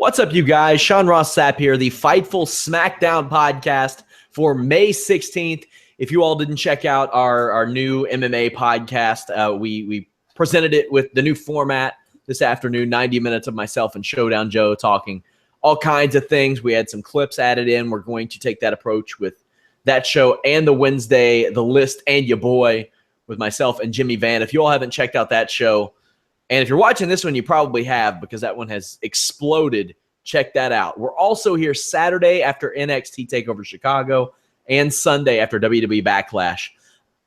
What's up, you guys? Sean Ross Sapp here, the Fightful Smackdown podcast for May 16th. If you all didn't check out our new MMA podcast, we presented it with the new format this afternoon, 90 minutes of myself and Showdown Joe talking all kinds of things. We had some clips added in. We're going to take that approach with that show and the Wednesday, The List and Ya Boy with myself and Jimmy Van. If you all haven't checked out that show, and if you're watching this one, you probably have because that one has exploded. Check that out. We're also here Saturday after NXT TakeOver Chicago and Sunday after WWE Backlash.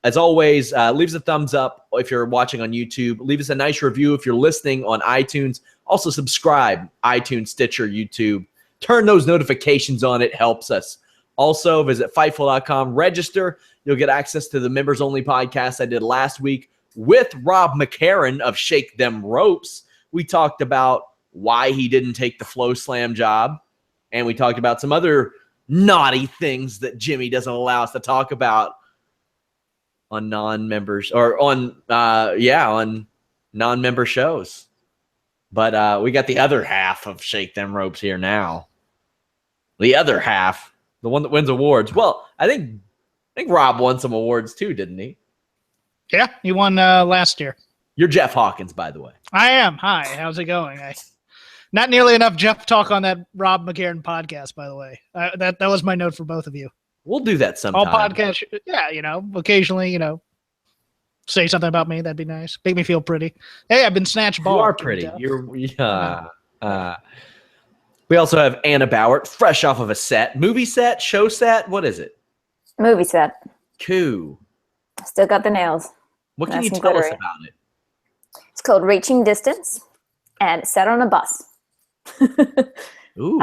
As always, leave us a thumbs up if you're watching on YouTube. Leave us a nice review if you're listening on iTunes. Also subscribe, iTunes, Stitcher, YouTube. Turn those notifications on. It helps us. Also, visit Fightful.com. Register. You'll get access to the members-only podcast I did last week with Rob McCarran of Shake Them Ropes. We talked about why he didn't take the Flow Slam job, and we talked about some other naughty things that Jimmy doesn't allow us to talk about on non-members or on non-member shows. But we got the other half of Shake Them Ropes here now. The other half, the one that wins awards. Well, I think Rob won some awards too, didn't he? Yeah, he won last year. You're Jeff Hawkins, by the way. I am. Hi, how's it going? Not nearly enough Jeff talk on that Rob McCarran podcast, by the way. That was my note for both of you. We'll do that sometime. All podcasts, yeah, occasionally, say something about me. That'd be nice. Make me feel pretty. Hey, I've been snatched ball. You are pretty. We also have Anna Bauert, fresh off of a set. Movie set? Show set? What is it? Movie set. Cool. Still got the nails. What can you tell us about it? It's called Reaching Distance, and it's set on a bus. Ooh.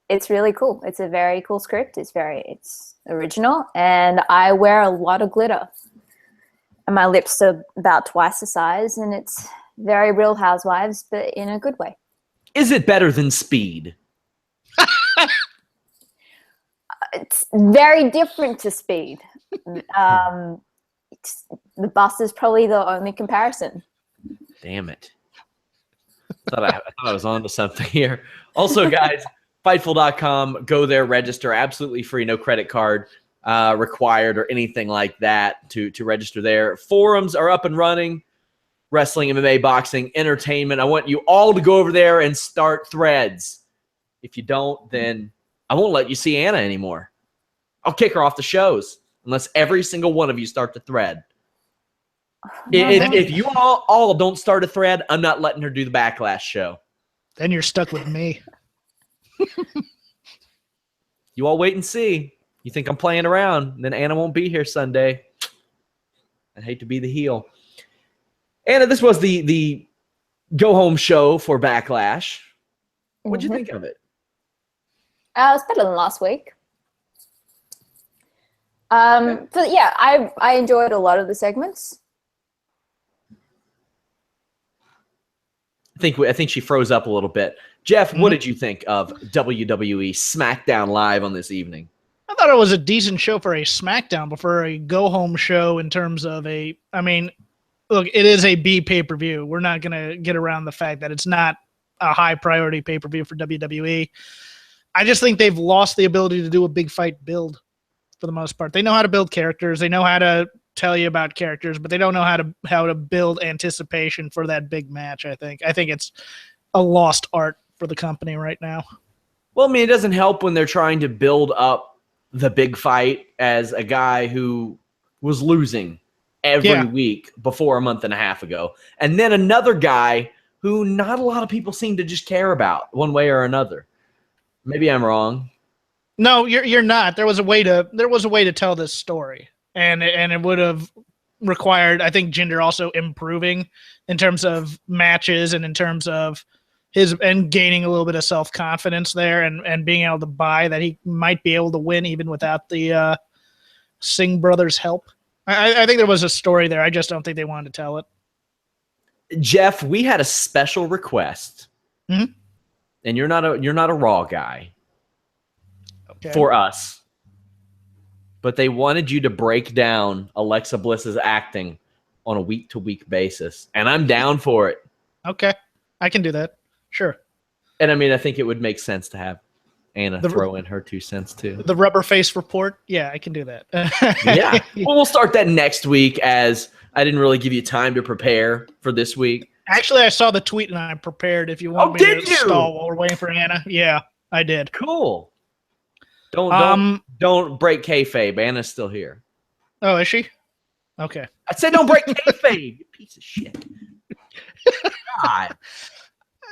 It's really cool. It's a very cool script. It's original, and I wear a lot of glitter. And my lips are about twice the size, and it's very Real Housewives, but in a good way. Is it better than Speed? It's very different to Speed. The bus is probably the only comparison. Damn it. I thought I was on to something here. Also, guys, Fightful.com. Go there, register. Absolutely free. No credit card required or anything like that to register there. Forums are up and running. Wrestling, MMA, boxing, entertainment. I want you all to go over there and start threads. If you don't, then I won't let you see Anna anymore. I'll kick her off the shows unless every single one of you start the thread. If you all don't start a thread, I'm not letting her do the Backlash show. Then you're stuck with me. You all wait and see. You think I'm playing around, then Anna won't be here Sunday. I hate to be the heel. Anna, this was the go-home show for Backlash. What'd you think of it? It was better than last week. But yeah, I enjoyed a lot of the segments. I think she froze up a little bit. Jeff, what did you think of WWE SmackDown Live on this evening? I thought it was a decent show for a SmackDown, but for a go-home show in terms of look, it is a B pay-per-view. We're not going to get around the fact that it's not a high-priority pay-per-view for WWE. I just think they've lost the ability to do a big fight build for the most part. They know how to build characters. They know how to tell you about characters, but they don't know how to build anticipation for that big match, I think. I think it's a lost art for the company right now. Well, it doesn't help when they're trying to build up the big fight as a guy who was losing every week before a month and a half ago. And then another guy who not a lot of people seem to just care about one way or another. Maybe I'm wrong. No, you're not. There was a way to tell this story. And it would have required, I think, Jinder also improving in terms of matches and in terms of and gaining a little bit of self-confidence there and being able to buy that he might be able to win even without the Singh brothers' help. I think there was a story there. I just don't think they wanted to tell it. Jeff, we had a special request, and you're not a Raw guy for us. But they wanted you to break down Alexa Bliss's acting on a week-to-week basis, and I'm down for it. Okay, I can do that. Sure. And I mean, I think it would make sense to have Anna throw in her 2 cents too. The rubber face report. Yeah, I can do that. Yeah. Well, we'll start that next week, as I didn't really give you time to prepare for this week. Actually, I saw the tweet and I'm prepared if you want me to stall while we're waiting for Anna. Yeah, I did. Cool. Don't break kayfabe. Anna's still here. Oh, is she? Okay. I said don't break kayfabe, you piece of shit. God.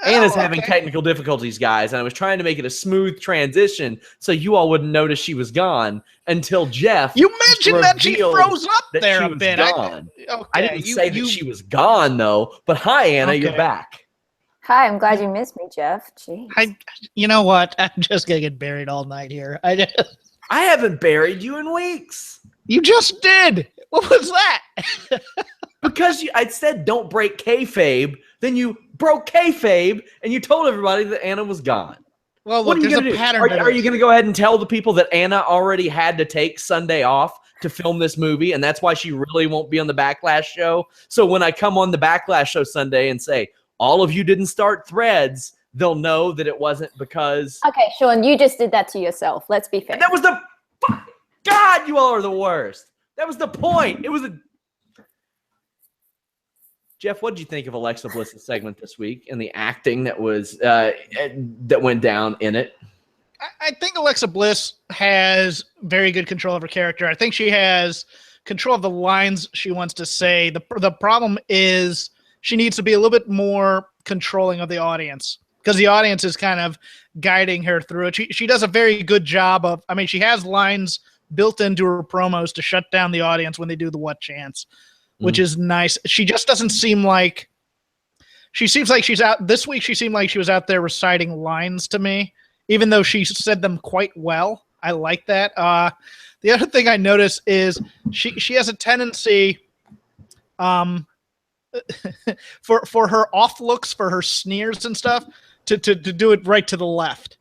Anna's having technical difficulties, guys, and I was trying to make it a smooth transition so you all wouldn't notice she was gone until Jeff. You mentioned that she froze up there a bit. I didn't say that she was gone, though. But hi, Anna, you're back. Hi, I'm glad you missed me, Jeff. Jeez. You know what? I'm just gonna get buried all night here. I haven't buried you in weeks. You just did. What was that? Because I said don't break kayfabe, then you broke kayfabe, and you told everybody that Anna was gone. Well, look, there's a pattern. Are you going to go ahead and tell the people that Anna already had to take Sunday off to film this movie, and that's why she really won't be on the Backlash show? So when I come on the Backlash show Sunday and say, all of you didn't start threads, they'll know that it wasn't because... Okay, Sean, you just did that to yourself. Let's be fair. And that was the... God, you all are the worst. That was the point. It was a... Jeff, what did you think of Alexa Bliss's segment this week and the acting that was that went down in it? I think Alexa Bliss has very good control of her character. I think she has control of the lines she wants to say. The problem is she needs to be a little bit more controlling of the audience, because the audience is kind of guiding her through it. She does a very good job of, I mean, she has lines built into her promos to shut down the audience when they do the what chants, which is nice. She just doesn't seem like, she seems like she's out this week. She seemed like she was out there reciting lines to me, even though she said them quite well. I like that. The other thing I noticed is she has a tendency for her off looks, for her sneers and stuff, to do it right to the left.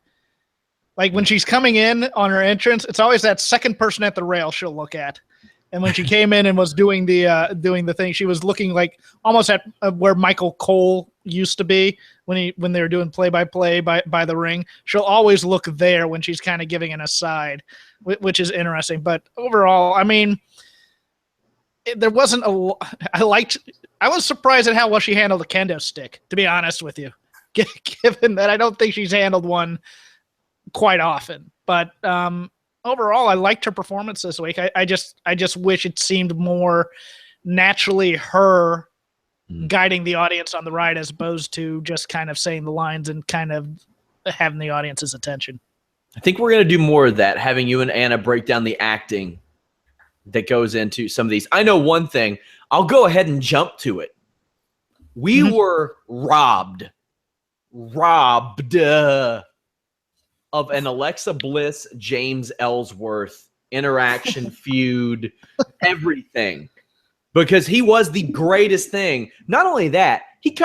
Like when she's coming in on her entrance, it's always that second person at the rail she'll look at. And when she came in and was doing the thing, she was looking like almost at where Michael Cole used to be when they were doing play-by-play by the ring. She'll always look there when she's kind of giving an aside, which is interesting. But overall, I mean, there wasn't a. I was surprised at how well she handled a kendo stick, to be honest with you, given that I don't think she's handled one quite often. But overall, I liked her performance this week. I just wish it seemed more naturally her guiding the audience on the ride, as opposed to just kind of saying the lines and kind of having the audience's attention. I think we're going to do more of that, having you and Anna break down the acting that goes into some of these. I know one thing. I'll go ahead and jump to it. We were robbed of an Alexa Bliss, James Ellsworth interaction, feud, everything, because he was the greatest thing. Not only that, he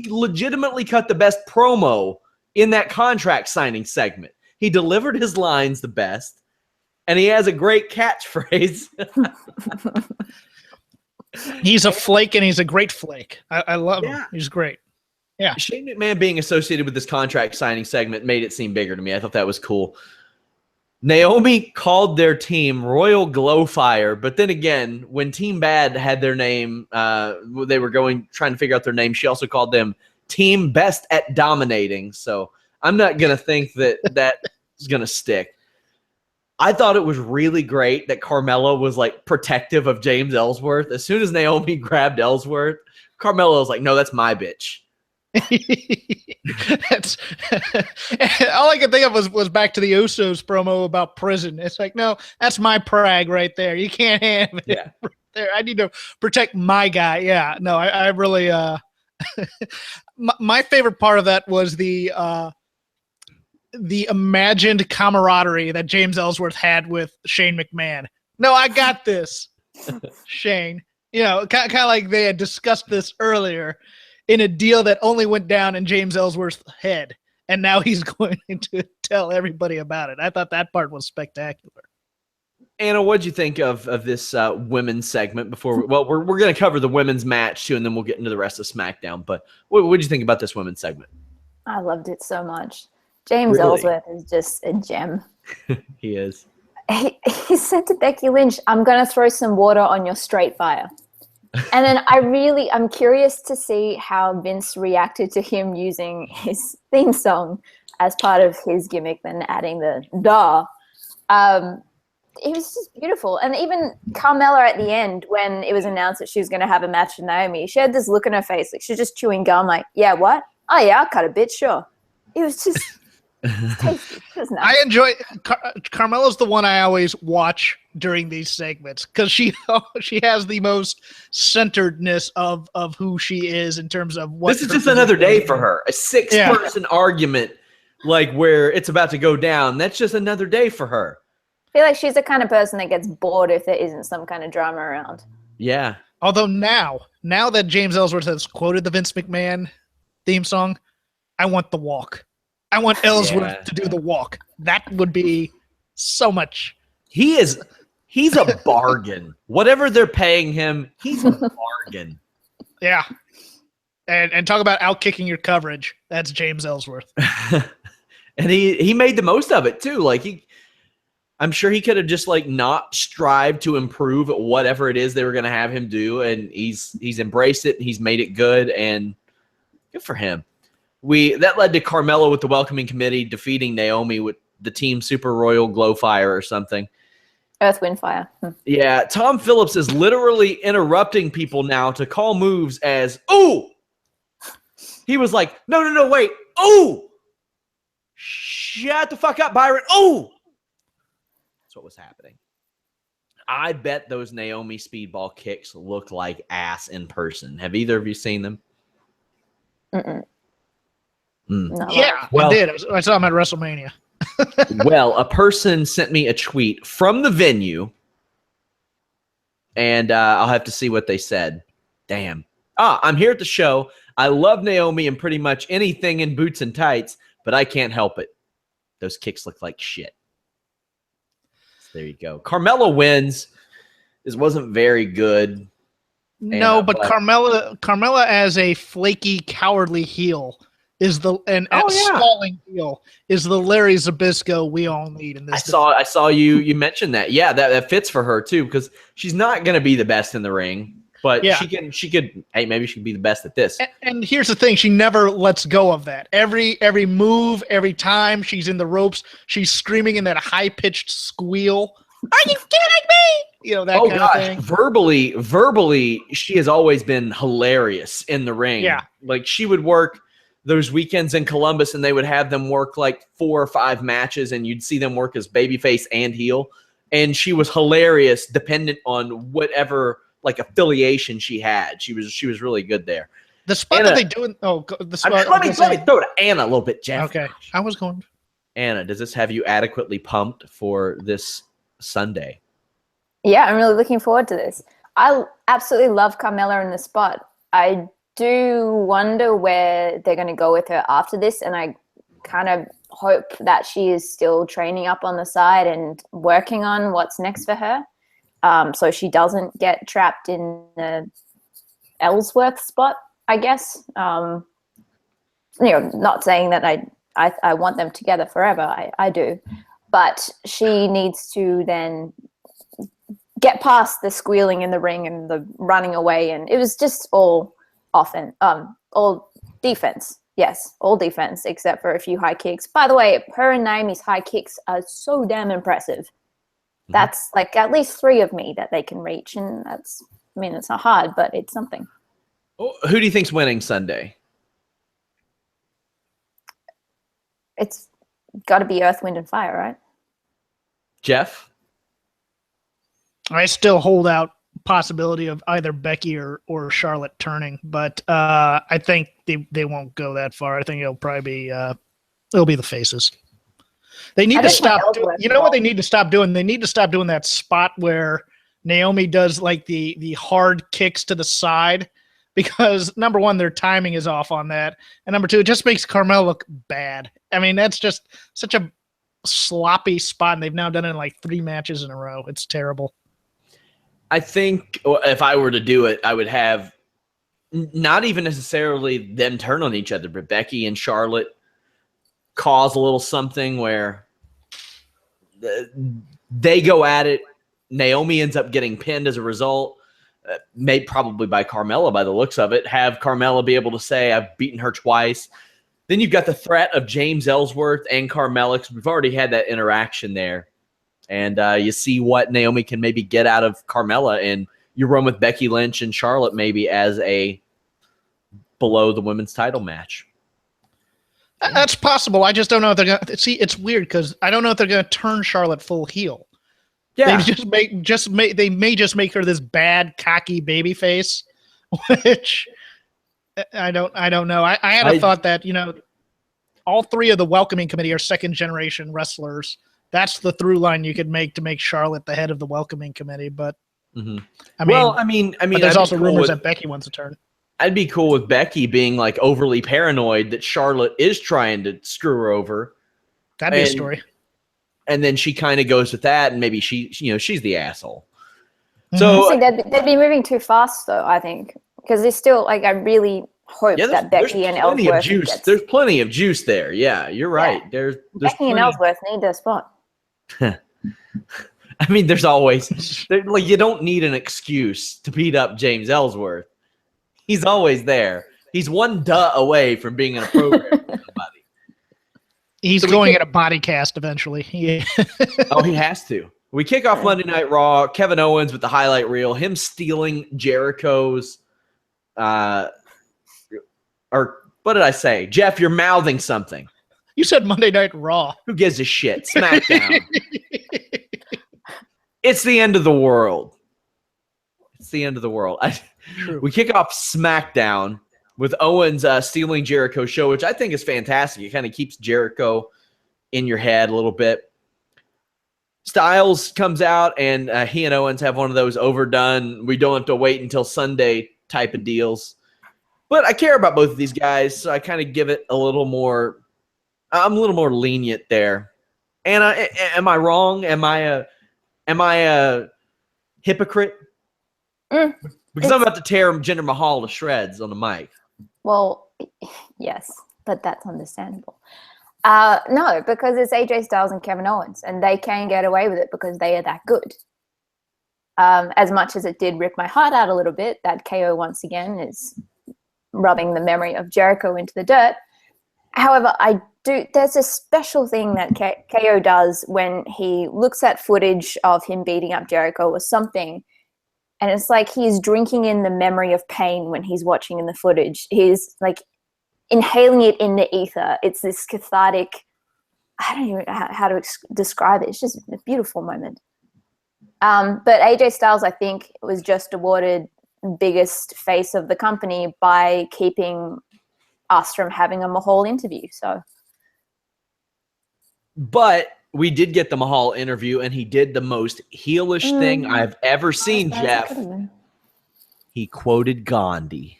legitimately cut the best promo in that contract signing segment. He delivered his lines the best, and he has a great catchphrase. He's a flake, and he's a great flake. I love him. He's great. Yeah, Shane McMahon being associated with this contract signing segment made it seem bigger to me. I thought that was cool. Naomi called their team Royal Glowfire, but then again, when Team Bad had their name, they were trying to figure out their name. She also called them Team Best at Dominating. So I'm not going to think that is going to stick. I thought it was really great that Carmella was like protective of James Ellsworth. As soon as Naomi grabbed Ellsworth, Carmella was like, "No, that's my bitch." That's all I could think of was back to the Usos promo about prison. It's like, no, that's my prag right there. You can't have it right there. I need to protect my guy. Yeah, no, I really my favorite part of that was the imagined camaraderie that James Ellsworth had with Shane McMahon. No, I got this, Shane. You know, kind of like they had discussed this earlier in a deal that only went down in James Ellsworth's head, and now he's going to tell everybody about it. I thought that part was spectacular. Anna, what'd you think of this women's segment before? We're going to cover the women's match too, and then we'll get into the rest of SmackDown. But what did you think about this women's segment? I loved it so much. James Really? Ellsworth is just a gem. He is. He said to Becky Lynch, "I'm going to throw some water on your straight fire." And then I'm curious to see how Vince reacted to him using his theme song as part of his gimmick, then adding the duh. It was just beautiful. And even Carmella at the end, when it was announced that she was going to have a match with Naomi, she had this look on her face like she's just chewing gum, like, yeah, what? Oh, yeah, I'll cut a bit, sure. It was just tasty. It was nice. I enjoy Carmella's the one I always watch during these segments because she has the most centeredness of who she is in terms of what. This is just another day for her. A 6-person argument, like where it's about to go down. That's just another day for her. I feel like she's the kind of person that gets bored if there isn't some kind of drama around. Yeah. Although now that James Ellsworth has quoted the Vince McMahon theme song, I want the walk. I want Ellsworth to do the walk. That would be so much. He's a bargain. Whatever they're paying him, he's a bargain. Yeah. And talk about outkicking your coverage. That's James Ellsworth. And he made the most of it too. Like I'm sure he could have just like not strived to improve at whatever it is they were going to have him do, and he's embraced it. He's made it good, and good for him. That led to Carmella with the welcoming committee defeating Naomi with the Team Super Royal Glow Fire or something. Earth, Wind, Fire. Yeah, Tom Phillips is literally interrupting people now to call moves as "ooh." He was like, "No, wait, ooh, shut the fuck up, Byron, ooh." What was happening. I bet those Naomi speedball kicks look like ass in person. Have either of you seen them? No. Yeah, well, I did. I saw him at WrestleMania. Well, a person sent me a tweet from the venue, and I'll have to see what they said. Damn. I'm here at the show. I love Naomi and pretty much anything in boots and tights, but I can't help it. Those kicks look like shit. There you go. Carmella wins. This wasn't very good. No, but Carmella as a flaky, cowardly heel is stalling heel is the Larry Zbyszko we all need in this. I saw you mention that. Yeah, that fits for her too, because she's not going to be the best in the ring, but she could. Hey, maybe she could be the best at this. And here's the thing: she never lets go of that. Every move, every time she's in the ropes, she's screaming in that high pitched squeal. Are you kidding me? That kind of thing. Verbally, she has always been hilarious in the ring. Yeah, like she would work those weekends in Columbus, and they would have them work like 4 or 5 matches, and you'd see them work as babyface and heel. And she was hilarious, dependent on whatever like affiliation she had. She was really good there. The spot that they do in the spot. Let me throw to Anna a little bit, Jeff. Okay, I was going. Anna, does this have you adequately pumped for this Sunday? Yeah, I'm really looking forward to this. I absolutely love Carmella in the spot. I do wonder where they're going to go with her after this, and I kind of hope that she is still training up on the side and working on what's next for her, so she doesn't get trapped in the Ellsworth spot, I guess. Not saying that I want them together forever. I do. But she needs to then get past the squealing in the ring and the running away. And it was just all defense. Yes, all defense, except for a few high kicks. By the way, her and Naomi's high kicks are so damn impressive. That's like at least 3 of me that they can reach. And it's not hard, but it's something. Who do you think's winning Sunday? It's got to be Earth, Wind, and Fire, right? Jeff? I still hold out possibility of either Becky or Charlotte turning, but I think they won't go that far. I think it'll probably be the faces. They need to stop. You know what they need to stop doing? They need to stop doing that spot where Naomi does like the hard kicks to the side, because number one, their timing is off on that, and number two, it just makes Carmella look bad. I mean, that's just such a sloppy spot, and they've now done it in like 3 matches in a row. It's terrible. I think if I were to do it, I would have not even necessarily them turn on each other, but Becky and Charlotte cause a little something where they go at it. Naomi ends up getting pinned as a result, made probably by Carmella by the looks of it. Have Carmella be able to say, I've beaten her twice. Then you've got the threat of James Ellsworth and Carmella, because we've already had that interaction there. And you see what Naomi can maybe get out of Carmella, and you run with Becky Lynch and Charlotte maybe as a below the women's title match. That's possible. I just don't know if they're going to see. It's weird because I don't know if they're going to turn Charlotte full heel. Yeah, they may just make her this bad, cocky baby face, which I don't know. I had a thought that, all three of the welcoming committee are second generation wrestlers. That's the through line you could make to make Charlotte the head of the welcoming committee. But I mean, there's also rumors that Becky wants to turn. I'd be cool with Becky being like overly paranoid that Charlotte is trying to screw her over. That'd be a story. And then she kind of goes with that, and maybe she's the asshole. Mm-hmm. So they'd be moving too fast, though. I think because there's still I really hope that Becky and Ellsworth. There's plenty of juice there. Yeah, you're right. Yeah. There's Becky and Ellsworth need their spot. I mean, there's always you don't need an excuse to beat up James Ellsworth. He's always there. He's one duh away from being in a program with somebody. He's going at a body cast eventually. Yeah. Oh, he has to. We kick off Monday Night Raw. Kevin Owens with the highlight reel. Him stealing Jericho's or what did I say? Jeff, you're mouthing something. You said Monday Night Raw. Who gives a shit? Smackdown. It's the end of the world. It's the end of the world. We kick off Smackdown with Owens stealing Jericho's show, which I think is fantastic. It kind of keeps Jericho in your head a little bit. Styles comes out, and he and Owens have one of those overdone, we don't have to wait until Sunday type of deals. But I care about both of these guys, so I kind of give it a little more. I'm a little more lenient there. And am I wrong? Am I a hypocrite? Because I'm about to tear Jinder Mahal to shreds on the mic. Well, yes, but that's understandable. No, because it's AJ Styles and Kevin Owens, and they can get away with it because they are that good. As much as it did rip my heart out a little bit, that KO once again is rubbing the memory of Jericho into the dirt. However, there's a special thing that KO does when he looks at footage of him beating up Jericho or something, and it's like he's drinking in the memory of pain when he's watching in the footage. He's like inhaling it in the ether. It's this cathartic, I don't even know how to describe it. It's just a beautiful moment. But AJ Styles, I think, was just awarded biggest face of the company by keeping us from having a Mahal interview. But we did get the Mahal interview, and he did the most heelish thing I've ever seen, Jeff. He quoted Gandhi.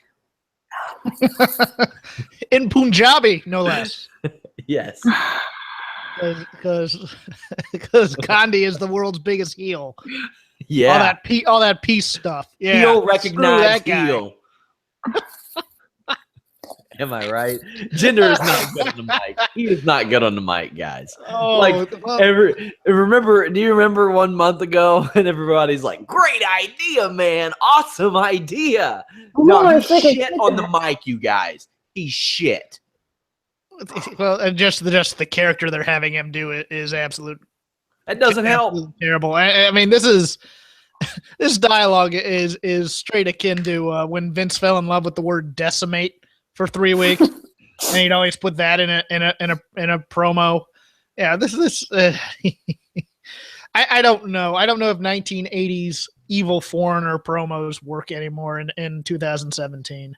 In Punjabi, no less. Yes. Because Gandhi is the world's biggest heel. Yeah. All that peace stuff. Yeah. Heel recognized heel. Am I right? Jinder is not good on the mic. He is not good on the mic, guys. Do you remember 1 month ago and everybody's like, great idea, man. Awesome idea. No, he's shit on the mic, you guys. He's shit. Well, and just the character they're having him do it is absolute. That doesn't help. Terrible. I mean, this dialogue is straight akin to when Vince fell in love with the word decimate for 3 weeks, and he'd always put that in a promo. Yeah, I don't know. I don't know if 1980s evil foreigner promos work anymore in 2017.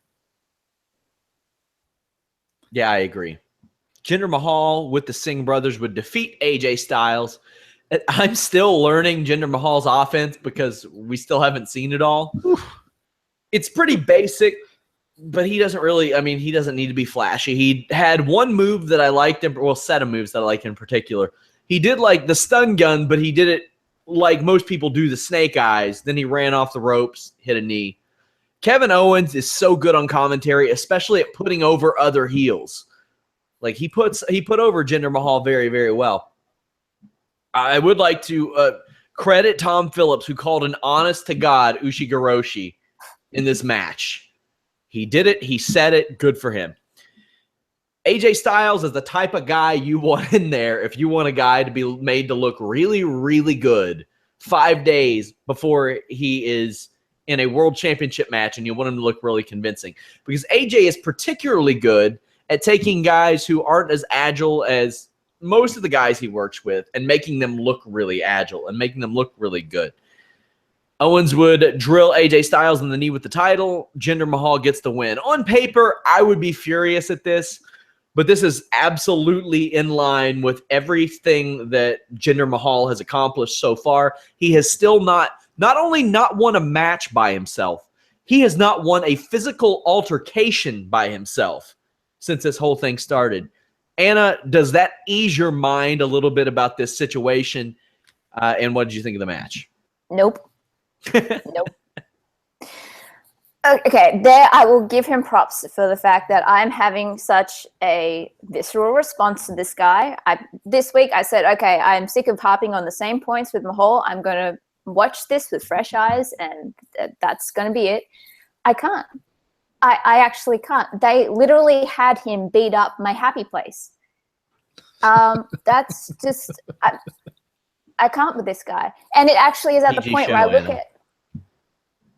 Yeah, I agree. Jinder Mahal with the Singh brothers would defeat AJ Styles. I'm still learning Jinder Mahal's offense because we still haven't seen it all. It's pretty basic, but he doesn't need to be flashy. He had one move that I liked, set of moves that I liked in particular. He did like the stun gun, but he did it like most people do the snake eyes. Then he ran off the ropes, hit a knee. Kevin Owens is so good on commentary, especially at putting over other heels. Like he put over Jinder Mahal very, very well. I would like to credit Tom Phillips, who called an honest-to-God Ushigoroshi in this match. He did it. He said it. Good for him. AJ Styles is the type of guy you want in there if you want a guy to be made to look really, really good 5 days before he is in a world championship match, and you want him to look really convincing. Because AJ is particularly good at taking guys who aren't as agile as most of the guys he works with and making them look really agile and making them look really good. Owens would drill AJ Styles in the knee with the title. Jinder Mahal gets the win. On paper, I would be furious at this, but this is absolutely in line with everything that Jinder Mahal has accomplished so far. He has still not only not won a match by himself, he has not won a physical altercation by himself since this whole thing started. Anna, does that ease your mind a little bit about this situation? And what did you think of the match? Nope. Nope. Okay, there I will give him props for the fact that I'm having such a visceral response to this guy. This week I said, okay, I'm sick of harping on the same points with Mahal. I'm going to watch this with fresh eyes, and that's going to be it. I can't. I actually can't. They literally had him beat up my happy place. That's just I can't with this guy. And it actually is at the point where I look at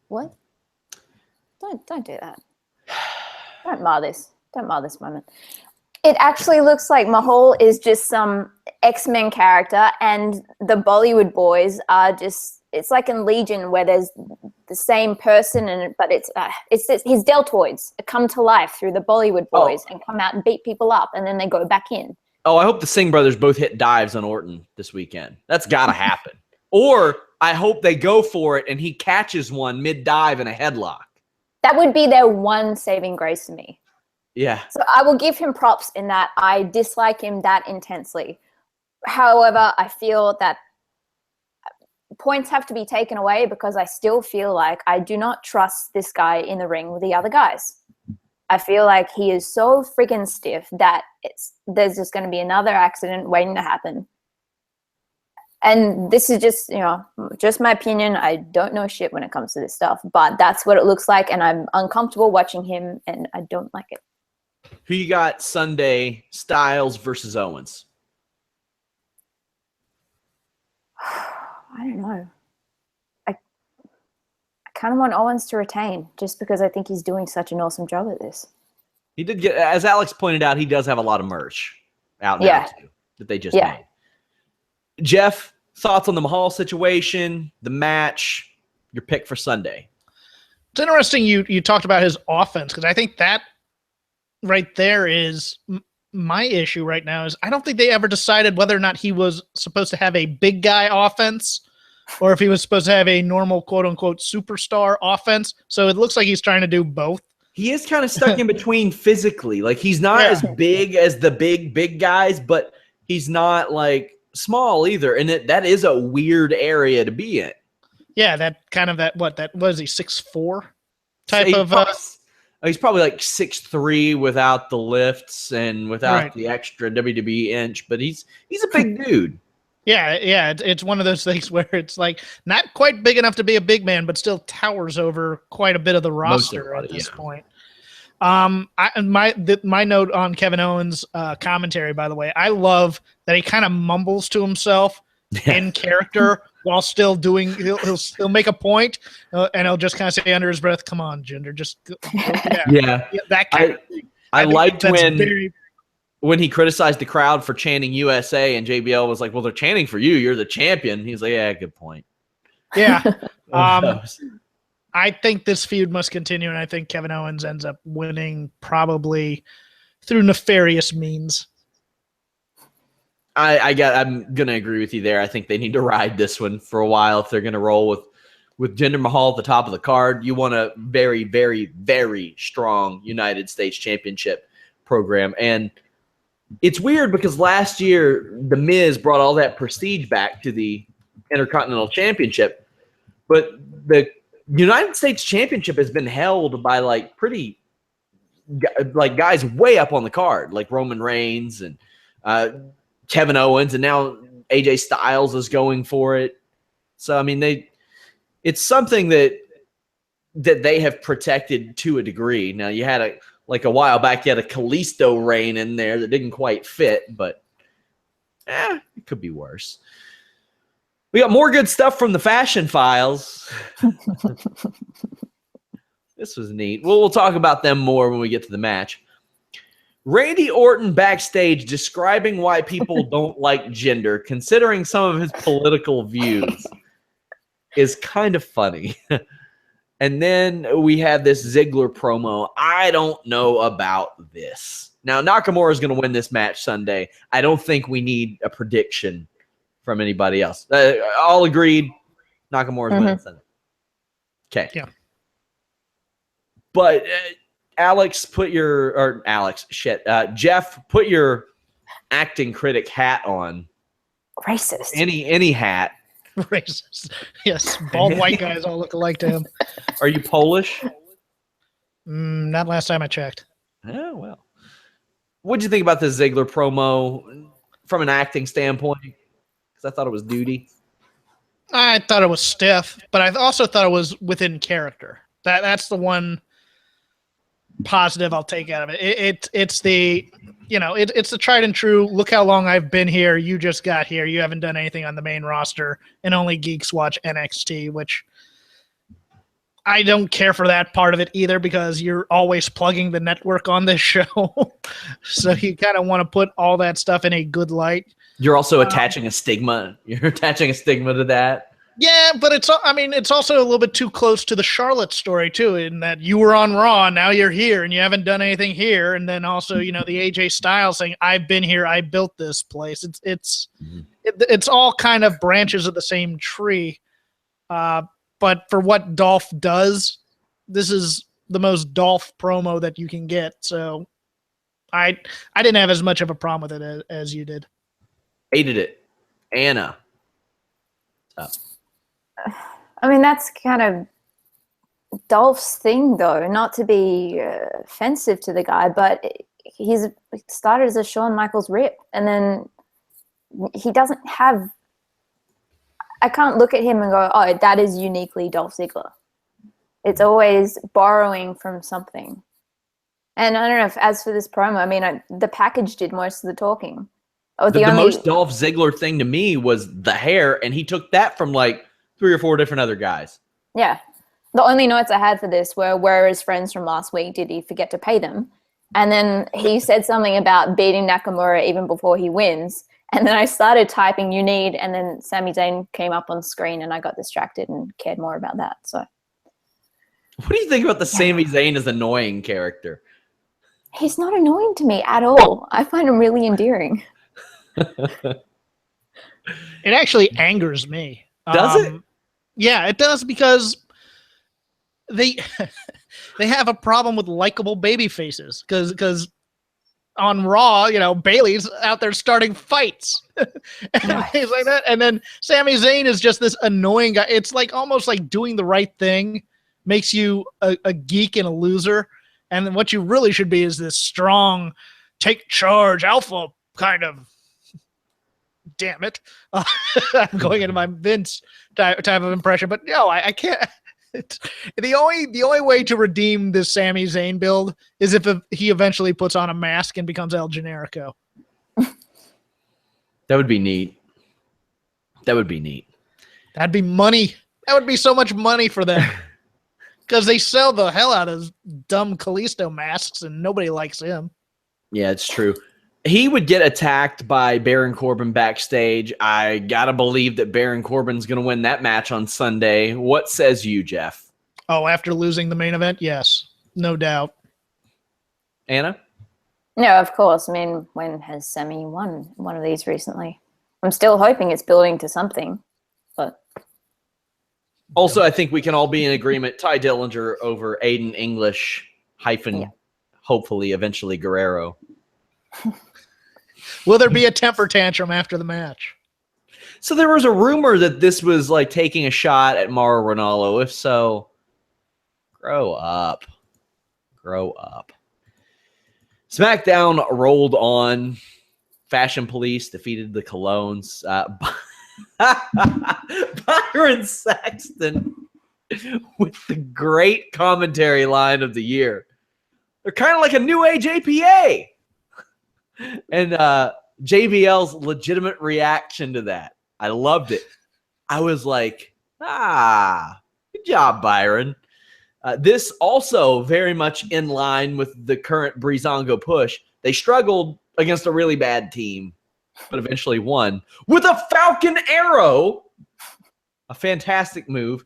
what? Don't do that. Don't mar this. Don't mar this moment. It actually looks like Mahal is just some X-Men character, and the Bollywood boys are just. It's like in Legion where there's the same person, but it's his deltoids come to life through the Bollywood boys and come out and beat people up, and then they go back in. Oh, I hope the Singh brothers both hit dives on Orton this weekend. That's got to happen. Or I hope they go for it and he catches one mid-dive in a headlock. That would be their one saving grace to me. Yeah. So I will give him props in that I dislike him that intensely. However, I feel that points have to be taken away because I still feel like I do not trust this guy in the ring with the other guys. I feel like he is so freaking stiff that there's just going to be another accident waiting to happen. And this is just my opinion. I don't know shit when it comes to this stuff, but that's what it looks like, and I'm uncomfortable watching him, and I don't like it. Who you got Sunday, Styles versus Owens? I don't know. I kind of want Owens to retain just because I think he's doing such an awesome job at this. He did get, as Alex pointed out, he does have a lot of merch out now too that they just made. Jeff, thoughts on the Mahal situation, the match, your pick for Sunday? It's interesting you talked about his offense, because I think that right there is my issue right now. Is I don't think they ever decided whether or not he was supposed to have a big guy offense or if he was supposed to have a normal quote-unquote superstar offense. So it looks like he's trying to do both. He is kind of stuck in between physically. Like he's not as big as the big guys, but he's not like small either. And that is a weird area to be in. Yeah, what was he, 6'4" type of he's probably like 6'3" without the lifts and without the extra WWE inch, but he's a big dude. Yeah, it's one of those things where it's like not quite big enough to be a big man, but still towers over quite a bit of the roster at this point. My note on Kevin Owens' commentary, by the way, I love that he kind of mumbles to himself in character while still doing. He'll still make a point, and he'll just kind of say under his breath, "Come on, Jinder, just go." That kind of thing. I liked when he criticized the crowd for chanting USA, and JBL was like, "Well, they're chanting for you. You're the champion." He's like, "Yeah, good point." Yeah. I think this feud must continue, and I think Kevin Owens ends up winning probably through nefarious means. I'm gonna agree with you there. I think they need to ride this one for a while if they're gonna roll with Jinder Mahal at the top of the card. You want a very, very, very strong United States Championship program. And it's weird because last year The Miz brought all that prestige back to the Intercontinental Championship, but the United States Championship has been held by like pretty like guys way up on the card, like Roman Reigns and Kevin Owens, and now AJ Styles is going for it. So I mean, it's something that they have protected to a degree. Now you had a while back, you had a Kalisto reign in there that didn't quite fit, but it could be worse. We got more good stuff from the Fashion Files. This was neat. We'll talk about them more when we get to the match. Randy Orton backstage describing why people don't like Jinder, considering some of his political views, is kind of funny. And then we have this Ziggler promo. I don't know about this. Now, Nakamura is going to win this match Sunday. I don't think we need a prediction from anybody else. All agreed. Nakamura is winning Sunday. Okay. Yeah. But Jeff, put your acting critic hat on. Racist. Any hat. Racist. Yes, bald white guys all look alike to him. Are you Polish? Not last time I checked. Oh, well. What did you think about the Ziggler promo from an acting standpoint? Because I thought it was duty. I thought it was stiff, but I also thought it was within character. That's the one positive I'll take out of it. It's the tried and true. Look how long I've been here. You just got here. You haven't done anything on the main roster, and only geeks watch NXT, which I don't care for that part of it either, because you're always plugging the network on this show. So you kind of want to put all that stuff in a good light. You're also attaching a stigma. You're attaching a stigma to that. Yeah, but it's also a little bit too close to the Charlotte story too, in that you were on Raw, now you're here, and you haven't done anything here. And then also, the AJ Styles saying, "I've been here, I built this place." It's all kind of branches of the same tree. But for what Dolph does, this is the most Dolph promo that you can get. So I didn't have as much of a problem with it as you did. Hated it. Anna. I mean, that's kind of Dolph's thing, though, not to be offensive to the guy, but he's started as a Shawn Michaels rip, and then he doesn't have... I can't look at him and go, oh, that is uniquely Dolph Ziggler. It's always borrowing from something. And I don't know if, as for this promo, I mean, the package did most of the talking. The most Dolph Ziggler thing to me was the hair, and he took that from like 3 or 4 different other guys. Yeah. The only notes I had for this were, where are his friends from last week? Did he forget to pay them? And then he said something about beating Nakamura even before he wins. And then I started typing, "you need," and then Sami Zayn came up on screen, and I got distracted and cared more about that. So, what do you think about the Sami Zayn as annoying character? He's not annoying to me at all. I find him really endearing. It actually angers me. Does it? Yeah, it does, because they have a problem with likable baby faces, because on Raw, Bayley's out there starting fights and things like that, and then Sami Zayn is just this annoying guy. It's like almost like doing the right thing makes you a geek and a loser, and then what you really should be is this strong, take charge alpha kind of. Damn it. I'm going into my Vince type of impression, but no, I can't. The only way to redeem this Sami Zayn build is if he eventually puts on a mask and becomes El Generico. That would be neat. That'd be money. That would be so much money for them. Because they sell the hell out of dumb Kalisto masks, and nobody likes him. Yeah, it's true. He would get attacked by Baron Corbin backstage. I got to believe that Baron Corbin's going to win that match on Sunday. What says you, Jeff? Oh, after losing the main event? Yes, no doubt. Anna? No, of course. I mean, when has Sami won one of these recently? I'm still hoping it's building to something, but... Also, I think we can all be in agreement. Ty Dillinger over Aiden English hopefully eventually Guerrero. Will there be a temper tantrum after the match? So there was a rumor that this was like taking a shot at Mauro Ranallo. If so, grow up. SmackDown rolled on. Fashion Police defeated the Colognes. Byron Saxton with the great commentary line of the year. They're kind of like a new age APA. And JBL's legitimate reaction to that. I loved it. I was like, good job, Byron. This also very much in line with the current Breezango push. They struggled against a really bad team, but eventually won with a Falcon Arrow. A fantastic move.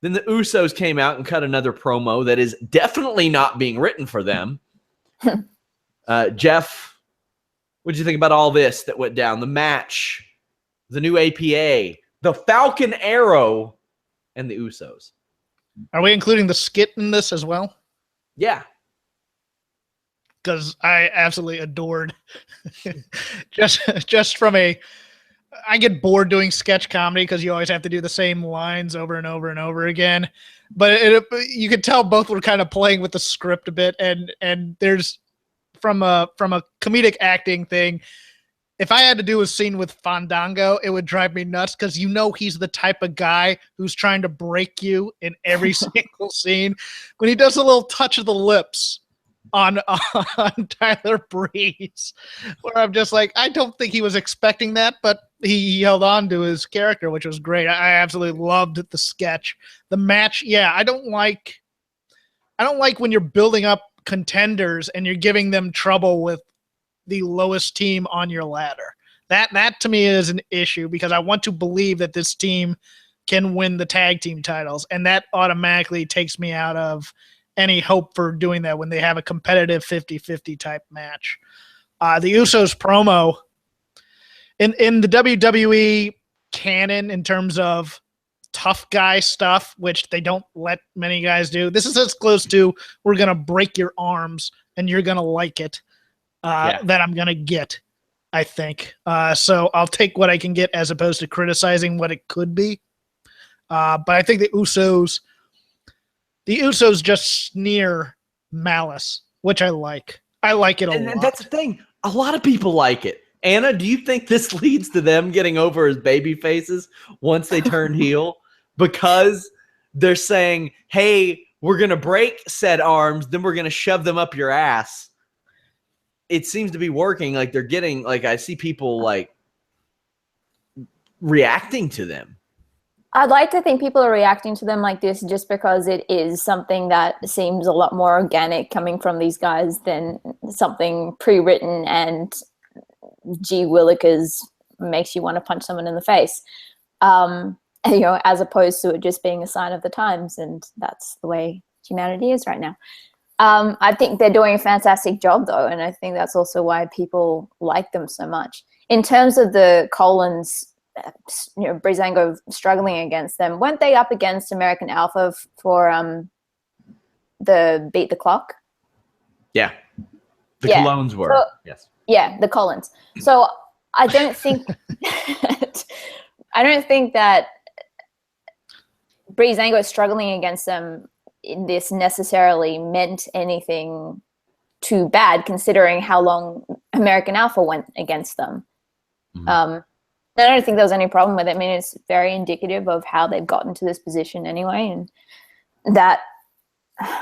Then the Usos came out and cut another promo that is definitely not being written for them. Jeff, what did you think about all this that went down? The match, the new APA, the Falcon Arrow, and the Usos. Are we including the skit in this as well? Yeah. Because I absolutely adored just from a I get bored doing sketch comedy because you always have to do the same lines over and over and over again. But you could tell both were kind of playing with the script a bit, and there's from a comedic acting thing. If I had to do a scene with Fandango, it would drive me nuts because he's the type of guy who's trying to break you in every single scene. When he does a little touch of the lips on Tyler Breeze, where I'm just like, I don't think he was expecting that, but he held on to his character, which was great. I absolutely loved the sketch. The match, yeah, I don't like when you're building up contenders and you're giving them trouble with the lowest team on your ladder. That to me is an issue because I want to believe that this team can win the tag team titles, and that automatically takes me out of any hope for doing that when they have a competitive 50-50 type match. The Usos promo in the WWE canon in terms of tough guy stuff, which they don't let many guys do. This is as close to we're going to break your arms and you're going to like it that I'm going to get, I think. So I'll take what I can get as opposed to criticizing what it could be. But I think the Usos just sneer malice, which I like. I like it a lot. And that's the thing. A lot of people like it. Anna, do you think this leads to them getting over as baby faces once they turn heel? Because they're saying, hey, we're going to break said arms, then we're going to shove them up your ass. It seems to be working. Like they're getting, like I see people like reacting to them. I'd like to think people are reacting to them like this just because it is something that seems a lot more organic coming from these guys than something pre-written and gee willikers makes you want to punch someone in the face. As opposed to it just being a sign of the times, and that's the way humanity is right now. I think they're doing a fantastic job though, and I think that's also why people like them so much. In terms of the Colons, Breezango struggling against them. Weren't they up against American Alpha for the Beat the Clock? Yeah. The Colognes were. So, yes. Yeah, the Colons. So I don't think that Breezango struggling against them in this necessarily meant anything too bad, considering how long American Alpha went against them. Mm-hmm. I don't think there was any problem with it. I mean, it's very indicative of how they've gotten to this position anyway. And that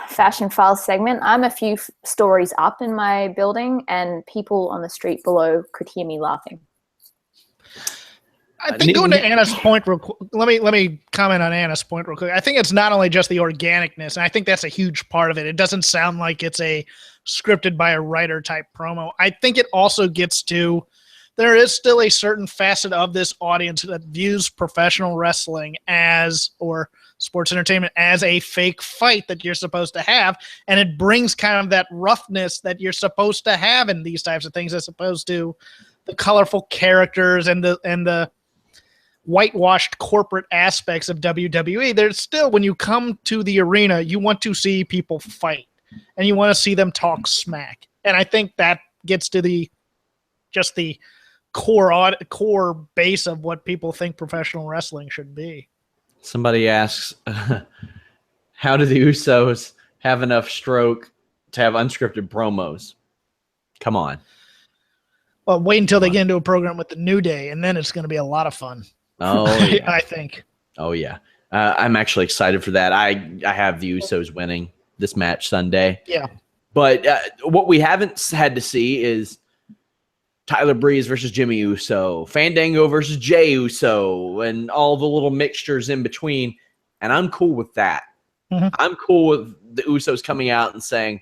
Fashion Files segment, I'm a few stories up in my building, and people on the street below could hear me laughing. I think going to Anna's point real quick, let me comment on Anna's point real quick. I think it's not only just the organicness, and I think that's a huge part of it. It doesn't sound like it's a scripted by a writer type promo. I think it also gets to there is still a certain facet of this audience that views professional wrestling or sports entertainment as a fake fight that you're supposed to have, and it brings kind of that roughness that you're supposed to have in these types of things as opposed to the colorful characters and the whitewashed corporate aspects of WWE. There's still, when you come to the arena, you want to see people fight and you want to see them talk smack. And I think that gets to the core base of what people think professional wrestling should be. Somebody asks, how do the Usos have enough stroke to have unscripted promos? Come on. Well, wait until they get into a program with the New Day, and then it's going to be a lot of fun. Oh, yeah. I think. Oh, yeah. I'm actually excited for that. I have the Usos winning this match Sunday. Yeah. But what we haven't had to see is Tyler Breeze versus Jimmy Uso, Fandango versus Jey Uso, and all the little mixtures in between. And I'm cool with that. Mm-hmm. I'm cool with the Usos coming out and saying,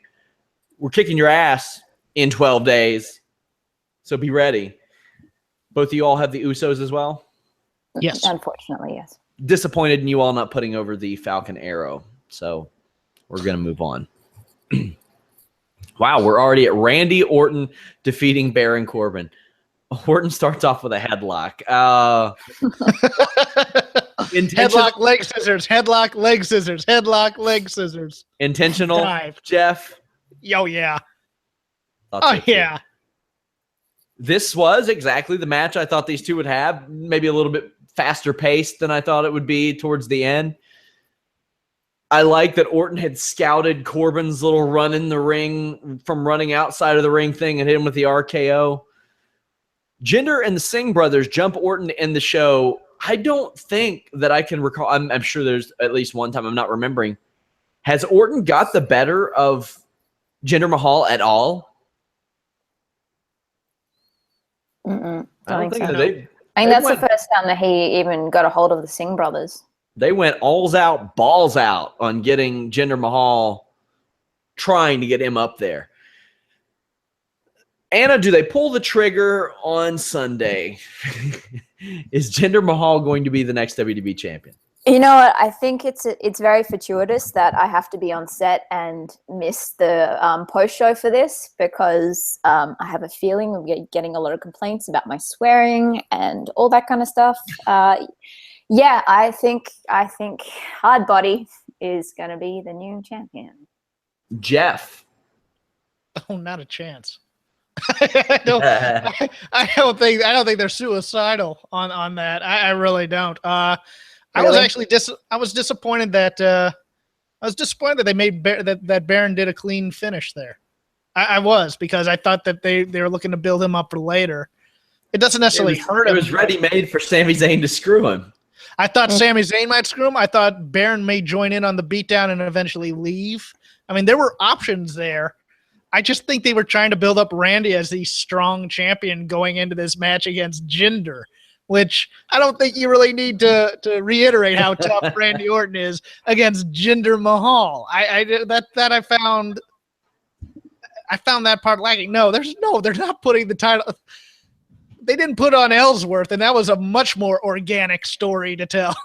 we're kicking your ass in 12 days. So be ready. Both of you all have the Usos as well? Yes. Unfortunately, yes. Disappointed in you all not putting over the Falcon Arrow. So we're going to move on. Wow, we're already at Randy Orton defeating Baron Corbin. Orton starts off with a headlock. Headlock, leg scissors. Headlock, leg scissors. Headlock, leg scissors. Intentional, Dive. Jeff? Oh, yeah. Oh, yeah. This was exactly the match I thought these two would have. Maybe a little bit faster paced than I thought it would be towards the end. I like that Orton had scouted Corbin's little run in the ring from running outside of the ring thing and hit him with the RKO. Jinder and the Singh brothers jump Orton in the show. I don't think that I can recall. I'm sure there's at least one time I'm not remembering. Has Orton got the better of Jinder Mahal at all? I don't think so. I think that's the first time that he even got a hold of the Singh brothers. They went alls out, balls out on getting Jinder Mahal, trying to get him up there. Anna, do they pull the trigger on Sunday? Is Jinder Mahal going to be the next WWE champion? You know what? I think it's very fortuitous that I have to be on set and miss the post show for this because I have a feeling we're getting a lot of complaints about my swearing and all that kind of stuff. Yeah, I think Hardbody is going to be the new champion. Jeff. Oh, not a chance. I don't think they're suicidal on that. I really don't. Really? I was disappointed that they made that Baron did a clean finish there. I was, because I thought that they were looking to build him up for later. It doesn't necessarily hurt him. It was ready-made for Sami Zayn to screw him. I thought Sami Zayn might screw him. I thought Baron may join in on the beatdown and eventually leave. I mean, there were options there. I just think they were trying to build up Randy as the strong champion going into this match against Jinder, which I don't think you really need to reiterate how tough Randy Orton is against Jinder Mahal. I found that part lacking. They're not putting the title. They didn't put on Ellsworth, and that was a much more organic story to tell.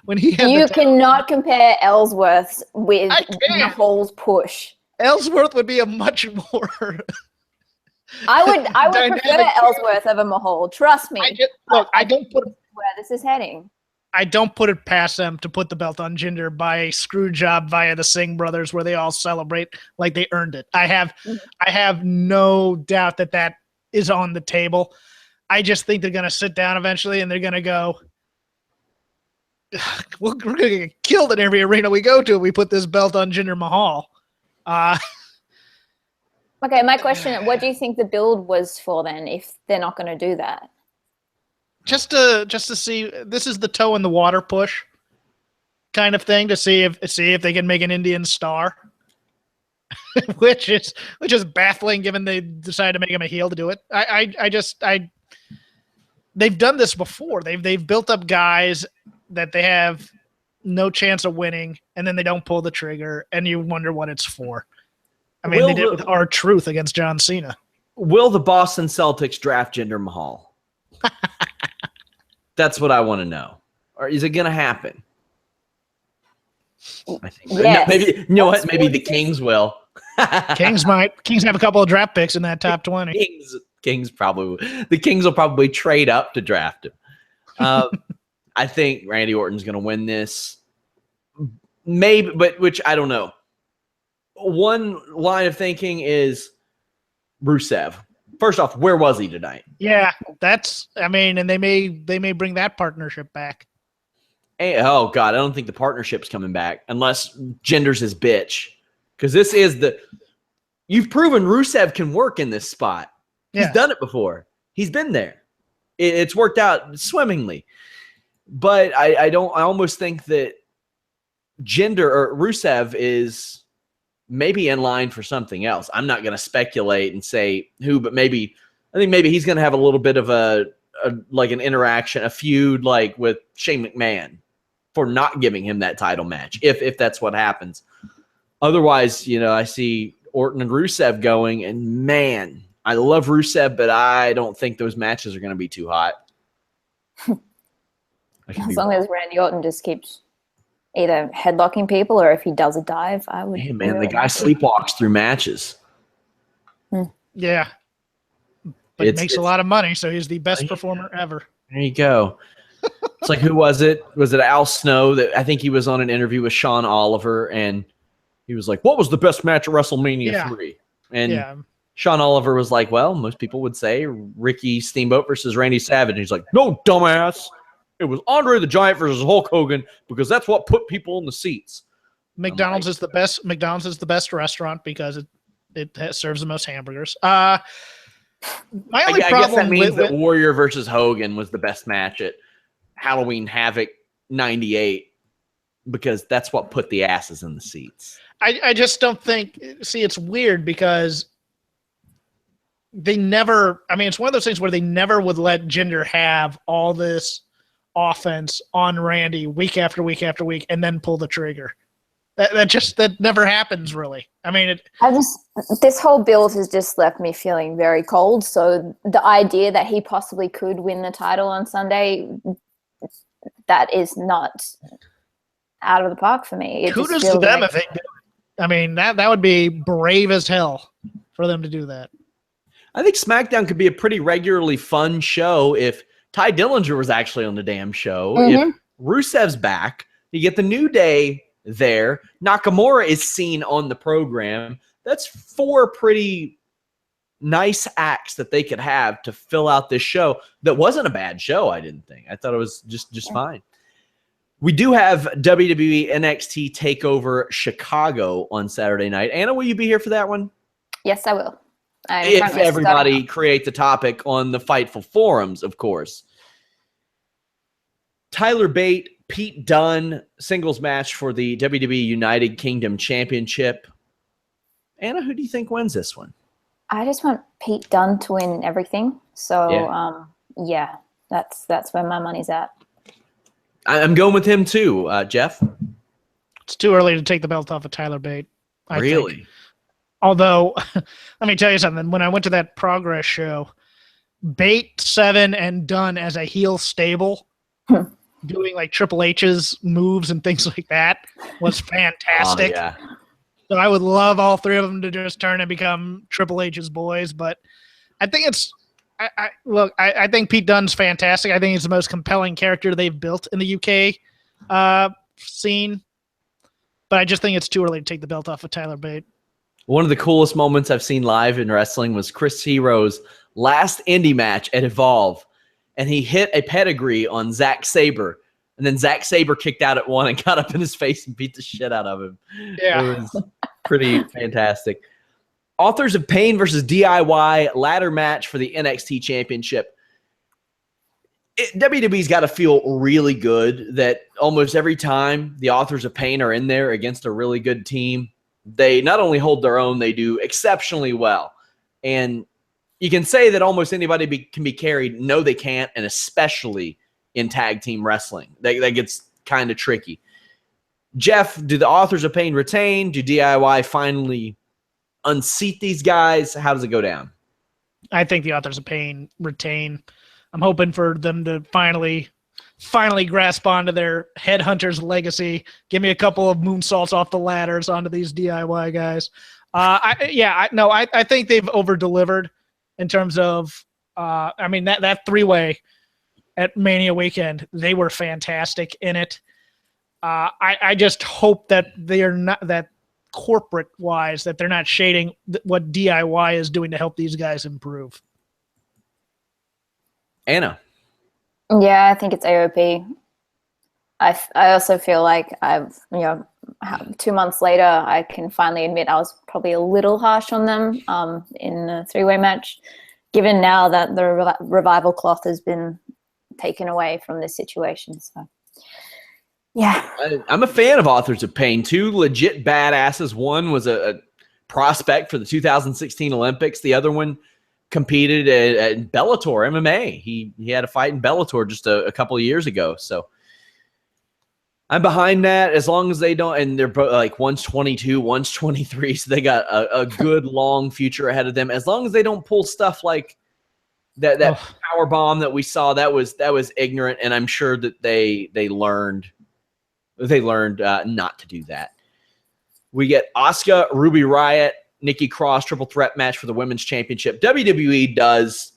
when he had you cannot compare Ellsworth with Mahal's push. Ellsworth would be a much more. I would prefer Ellsworth over Mahal. Trust me. I don't put where this is heading. I don't put it past them to put the belt on Jinder by a screw job via the Singh brothers, where they all celebrate like they earned it. I have no doubt that is on the table. I just think they're going to sit down eventually and they're going to go, we're going to get killed in every arena we go to if we put this belt on Jinder Mahal. Okay, my question, what do you think the build was for then if they're not going to do that? Just to see, this is the toe in the water push kind of thing, to see if they can make an Indian star. which is baffling given they decided to make him a heel to do it. They've done this before. They've built up guys that they have no chance of winning, and then they don't pull the trigger, and you wonder what it's for. I mean, they did it with R-Truth against John Cena. Will the Boston Celtics draft Jinder Mahal? That's what I want to know. Or is it going to happen? I think yes. Maybe you know what? Maybe the Kings will. Kings have a couple of draft picks in that top 20. The Kings will probably trade up to draft him. I think Randy Orton's going to win this. Maybe, but which I don't know. One line of thinking is Rusev. First off, where was he tonight? Yeah, and they may bring that partnership back. Oh God, I don't think the partnership's coming back unless Jinder's his bitch. Because this is you've proven Rusev can work in this spot. He's done it before. He's been there. It's worked out swimmingly. But I almost think that Jinder or Rusev is maybe in line for something else. I'm not going to speculate and say who, but I think maybe he's going to have a little bit of an interaction, a feud like with Shane McMahon for not giving him that title match, if that's what happens. Otherwise, I see Orton and Rusev going, and man, I love Rusev, but I don't think those matches are going to be too hot. As long as Randy Orton just keeps either headlocking people or if he does a dive, I would. Hey, man, the guy sleepwalks through matches. Yeah. But it makes a lot of money, so he's the best performer ever. There you go. It's like, who was it? Was it Al Snow? That I think he was on an interview with Sean Oliver, and he was like, what was the best match at WrestleMania 3? And Sean Oliver was like, well, most people would say Ricky Steamboat versus Randy Savage. And he's like, no, dumbass. It was Andre the Giant versus Hulk Hogan because that's what put people in the seats. McDonald's is the best. McDonald's is the best restaurant because it serves the most hamburgers. My only problem guess that means that Warrior versus Hogan was the best match at Halloween Havoc 98 because that's what put the asses in the seats. I just don't think. See, it's weird because they never. I mean, it's one of those things where they never would let Jinder have all this offense on Randy week after week after week and then pull the trigger. That never happens really. I mean, this whole build has just left me feeling very cold. So the idea that he possibly could win the title on Sunday, that is not out of the park for me. Kudos to them if they do it. I mean, that would be brave as hell for them to do that. I think SmackDown could be a pretty regularly fun show if Ty Dillinger was actually on the damn show. If Rusev's back, you get the New Day there. Nakamura is seen on the program. That's 4 pretty nice acts that they could have to fill out this show. That wasn't a bad show, I didn't think. I thought it was just fine. We do have WWE NXT TakeOver Chicago on Saturday night. Anna, will you be here for that one? Yes, I will. If everybody create the topic on the Fightful forums, of course. Tyler Bate, Pete Dunne, singles match for the WWE United Kingdom Championship. Anna, who do you think wins this one? I just want Pete Dunne to win everything. So, that's where my money's at. I'm going with him too, Jeff. It's too early to take the belt off of Tyler Bate. I think. Although, let me tell you something. When I went to that Progress show, Bate, Seven, and Dunn as a heel stable, doing like Triple H's moves and things like that was fantastic. Oh, yeah. So I would love all 3 of them to just turn and become Triple H's boys. But I think I think Pete Dunne's fantastic. I think he's the most compelling character they've built in the UK scene. But I just think it's too early to take the belt off of Tyler Bate. One of the coolest moments I've seen live in wrestling was Chris Hero's last indie match at Evolve, and he hit a pedigree on Zack Sabre, and then Zack Sabre kicked out at 1 and got up in his face and beat the shit out of him. Yeah. It was pretty fantastic. Authors of Pain versus DIY ladder match for the NXT Championship. WWE's got to feel really good that almost every time the Authors of Pain are in there against a really good team, they not only hold their own, they do exceptionally well. And you can say that almost anybody can be carried. No, they can't, and especially in tag team wrestling. That gets kind of tricky. Jeff, do the Authors of Pain retain? Do DIY finally unseat these guys? How does it go down? I think the Authors of Pain retain. I'm hoping for them to finally grasp onto their headhunter's legacy. Give me a couple of moonsaults off the ladders onto these DIY guys. I think they've over-delivered in terms of, that 3-way at Mania Weekend, they were fantastic in it. I just hope that they are not, that corporate-wise, that they're not shading what DIY is doing to help these guys improve. Anna. Yeah, I think it's AOP. I also feel like I've 2 months later, I can finally admit I was probably a little harsh on them in the three-way match, given now that the revival cloth has been taken away from this situation. So, yeah. I'm a fan of Authors of Pain. Two legit badasses. One was a prospect for the 2016 Olympics. The other one competed at Bellator MMA. He had a fight in Bellator just a couple of years ago. So I'm behind that as long as they don't, and they're both like one's 22, one's 23, so they got a good long future ahead of them. As long as they don't pull stuff like that power bomb that we saw, that was ignorant, and I'm sure that they learned not to do that. We get Asuka, Ruby Riott, Nikki Cross triple threat match for the women's championship. WWE does